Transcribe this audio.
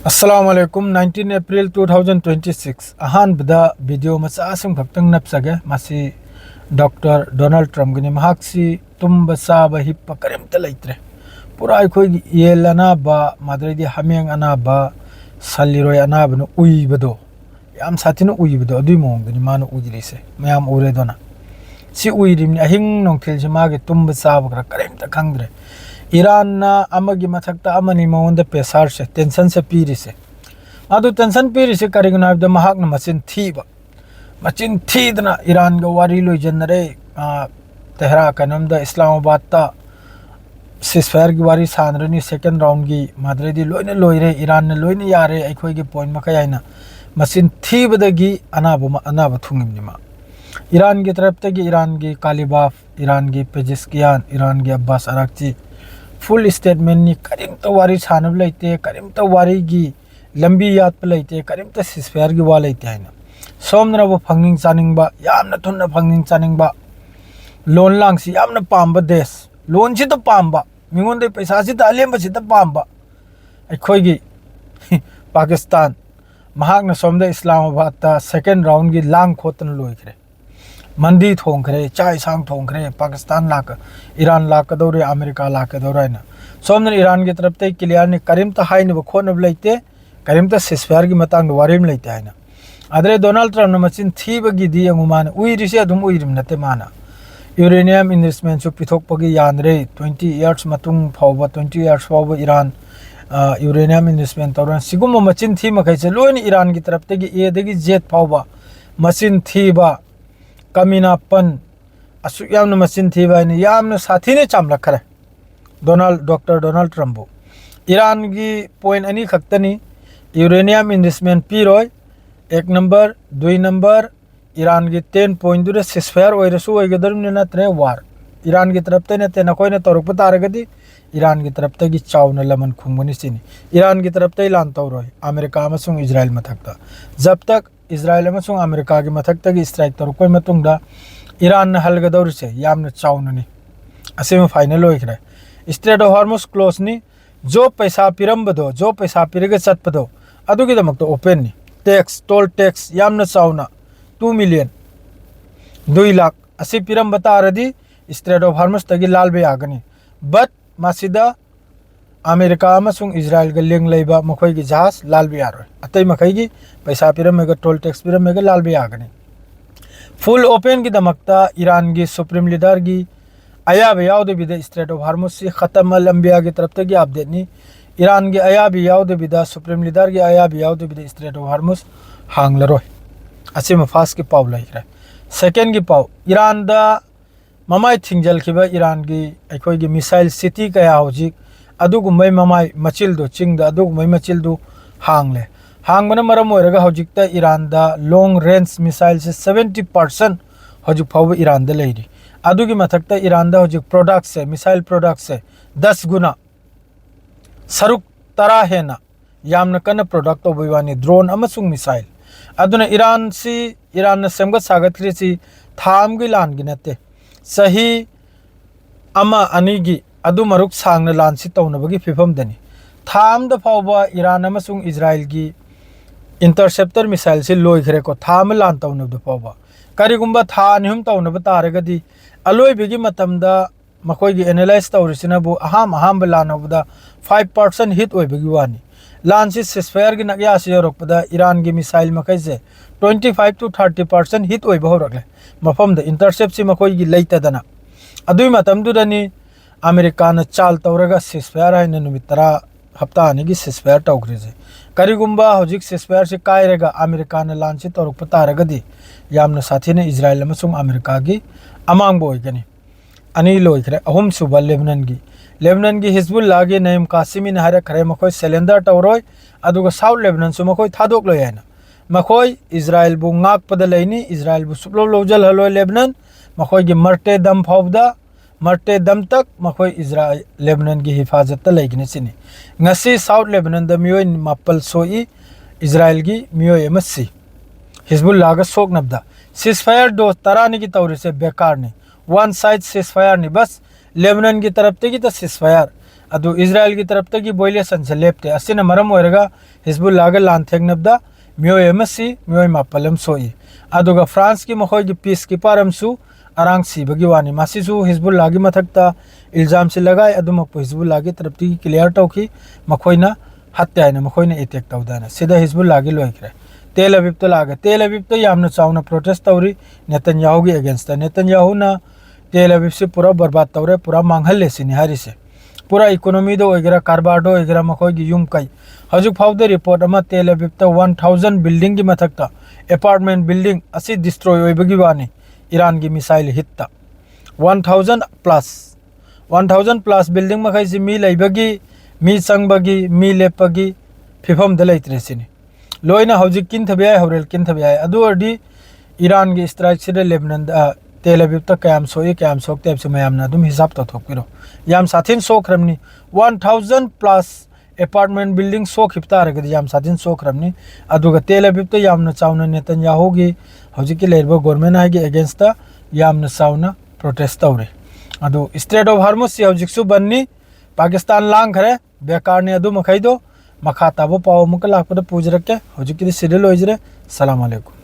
अस्सलाम वालेकुम 19 अप्रैल 2026 अहानबदा वीडियो मचा सिंग भक्तंग नपसगे मासी डॉक्टर डोनाल्ड ट्रम्प गिनी महाक्सी तुम बसाब हिप करिमत लैत्रे पूरा अखोई येल अनाबा माद्रेदी हमेंग अनाबा सलिरोय अनाबनो उइबदो याम साथिनो उइबदो अदुइ मोंगदनि मानो उइरिसे मयाम उरेदोना सी उइरिमनि अहिंग नोंथिल जमागे तुम बसाब करिमत खंगद्रे ईरान अमगी मथक्ता अमनी मौंद पेसार से टेंशन से पीरी से अदु टेंशन पीरी से करिगना द महाक न मचिन थीदना ईरान ग वारी लोय जनरे तेहरा कनम द इस्लामाबाद ता सिसफायर की वारी सानरनी सेकंड राउंड की माद्रेदी लोयने लोयरे ईरान ने लोयने यारे अखोय के पॉइंट मखय आइना मचिन थीबदगी अनाब थुंगिमनिमा ईरान की तरफ तक ईरान की कालिबाफ ईरान की पेजिस्कियान ईरान की अब्बास अराक्ची फुल स्टेटमेंट नि करिमत वारी सानब लेते करिमत वारी की लंबी याद पे लेते करिमत सिसफायर की वा लेते है सोमना वो फंगिंग चानिंगबा यामना थुन्ना फंगिंग चानिंगबा लोन लांगसी यामना पांबा देश लोन से तो पांबा मिंगोंदे पैसा से तालेम से तो पांबा अखोगी पाकिस्तान महागना सोमदा इस्लामाबाद ता सेकंड राउंड की लांग खोतन लोइखरे मंदी थोंखरे चाय सांग थोंखरे पाकिस्तान लाक ईरान लाक दौरे अमेरिका लाक दौरे ना सोमन ईरान की तरफ ते क्लियर ने करिमत हाइन ब खोनब लेते करिमत सिसफायर की मतंग वारिम लेते है ना अदरे डोनाल्ड ट्रम्प न मचिन थीबगी दी अंगुमान उइरिसे अदुम उइरिम नते माना यूरेनियम इन्वेस्टमेंट सु पिथोकपगी यानरे 20 इयर्स मतुंग फावबा 20 इयर्स फावबा ईरान यूरेनियम इन्वेस्टमेंट तौरन सिगुम मचिन थी मखैसे लोइन ईरान की तरफ ते ए दगी जेट फावबा मचिन थीबा कमीनापन असुक यामन मचिन थीबा ने यामन साथी ने चामलखरे डॉक्टर डोनाल्ड ट्रम्प ईरान की पॉइंट अनी खक्तनी यूरेनियम इन्वेस्टमेंट पीरोय एक नंबर दुई नंबर ईरान की 10 पॉइंट दुरे सिसफायर ओइरसु ओइगदरम नत्रे वार ईरान की तरफ ते नते नकोयने तोरक तारगदी ईरान की तरफ तगी चावना लमन खुंगबनी सिनी ईरान की तरफ ते लान तौरोय अमेरिका अमसुंग इजराइल मथक्ता जब तक इजराइल अमसुंग अमेरिका की मथक तगी स्ट्राइक तौरकोय मतुंगदा ईरान न हलगदौरसे यामन चावननी असेम फाइनल होइखरे स्ट्रेट ऑफ हॉर्मुज क्लोज नि जो पैसा पिरमबदो जो पैसा पिरगे चटपदो अदुगी दमक तो ओपन नि टैक्स टोल टैक्स यामन चावना 2 मिलियन 2 लाख असी पिरम बतारदी स्ट्रेट ऑफ हॉर्मुज तगी लालबे आगनी बट मासिदा अमेरिका अमसुंग इजराइल ग लिंक लेबा मखोय की जहाज लालबे आरोय अतै मखै की पैसा पिरमेगा टोल टैक्स पिरमेगा लालबे आगनी फुल ओपन की दमकता ईरान की सुप्रीम लीडर की अयाब याउद बिदा स्ट्रेट ऑफ हॉर्मुज से खत्म लंबिया की तरफ तक अपडेट नी ईरान की अयाब याउद बिदा सुप्रीम लीडर की अयाब याउद बिदा स्ट्रेट ऑफ हॉर्मुज हांगलरोय असे मफास की पाव लैखरे सेकंड की पाव ईरान दा ममाय थिंजलखिबा ईरान की अखोय की मिसाइल सिटी कया होजिक अदुगुमै ममाय मचिल दो चिंग दा अदुगुमै मचिल दो हांगले हांगबना मरम ओइरगा होजिकता ईरान दा लॉन्ग रेंज मिसाइल से 70% होजिक फाव ईरान दा लेरी अदुगी मथक्ता ईरान दा होजिक प्रोडक्ट से मिसाइल प्रोडक्ट से 10 गुना सरुक तरा हेना यामना कन प्रोडक्ट ओबैवानी ड्रोन अमसुंग मिसाइल अदुना ईरान न सेमगत सागतख्रिसी थामगी लानगी नते सही अमा अनिगी अदु मरुक सांगना लानसी तौनबगी फिफम दनी थाम द फावबा ईरान अमसुंग इजराइल की इंटरसेप्टर मिसाइल से लोइखरे को थाम लान तौनब द फावबा करिगुंबा था निहुम तौनब तारगदी अलोइबगी मतमदा मखोयगी एनालाइज तौरिसिनबु अहाम लानबदा 5% हिट ओइबगी वानी लानसी सिसफायर की नगया से योरकपदा ईरान की मिसाइल मखैसे 25 to 30% हिट ओइब होरकले मफम द इंटरसेप्ट से मखोयगी लेतदना अदुइ मतमदुदनी अमेरिका न चाल तौरगा सिसफायर है नुमितरा हफ्ता आने की सिसफायर टौक्रेजे करिगुंबा होजिक सिसफायर से कायरेगा अमेरिका न लान से तौरक पतारगदी यामन साथी ने इजराइल अमसुंग अमेरिका की अमांग बोइगनी अनी लोइखरे अहुम सुबा लेबनान की हिजबुल्लाह की नईम कासिमी न हरे खरे मखोय सिलेंडर टौरोय अदुगा साउथ लेबनान सु मखोय थादोक लोय हैना मखोय इजराइल बु ngaक पद लेनी इजराइल बु सुप्लो लोजल हलोय लेबनान मखोय की मरते दम फावदा मरते दम तक मखोय इजराइल लेबनान की हिफाजत लेगने सिनी ngasi साउथ लेबनान द मियोय मापल सोई इजराइल की मियोय मसी हिजबुल्लाह का सोक नबदा सिसफायर दो तरानी की तौर से बेकार ने वन साइड सिसफायर ने बस लेबनान की तरफ ते की तो सिसफायर अदु इजराइल की तरफ तक बोइलेसन से लेपते असिना मरम ओइरगा हिजबुल्लाह लान थेंगनबदा मियोय मसी मियोय मापलम सोई अदुगा फ्रांस की मखोय की पीस की पारमसु अरांग सीबगी वानी मासिसु हिजबुल्लाह की मथकता इल्जाम से लगाए अदुमक हिजबुल्लाह की तरफ ती क्लियर तौखी मखोयना हत्या ने मखोयना अटैक तौदाना सिदा हिजबुल्लाह की लोइखरे तेल अवीब तो लागे तेल अवीब तो यामना चावना प्रोटेस्ट तौरी नेतन्याहू की अगेंस्ट नेतन्याहू ना तेल अवीब से पूरा बर्बाद तौरे पूरा मांगहले से निहारी से पूरा इकोनॉमी दो वगैरह कारबार वगैरह मखोय की यूम कई हजुक फाउद रिपोर्ट अमा तेल अवीब तो 1000 बिल्डिंग की मथकता अपार्टमेंट बिल्डिंग असी डिस्ट्रॉय होइबगी वानी ईरान की मिसाइल हित्ता 1000 प्लस बिल्डिंग मखै से मी लैबगी मी संगबगी मी लेपगी फिफम दलैत्रे सिनी लोइना हौजिक किन थबियाय हौरेल किन थबियाय अदु अर्दी ईरान की स्ट्राइक से लेबनान तेल अवीब तक कयाम सोई कयाम सोकते अब से मयामना अदुम हिसाब तो थोकिरो याम साथिन सोखरमनी 1000 प्लस अपार्टमेंट बिल्डिंग सोख हिप्ता रगदि याम साथिन सोखरमनी अदुगा तेल अवीब तो यामना चावना नेतन्याहू की हौजिक की लेरबो गवर्नमेंट आगे अगेंस्ट द यामना चावना प्रोटेस्ट तौरे अदु स्ट्रेट ऑफ हार्मुज से हौजिक सु बन्नी पाकिस्तान लांग खरे बेकार ने अदु मखैदो मखा ताबो पाओ मुक लाखपद पूज रखे हौजिक की सिरिल होइजरे सलाम अलैकुम।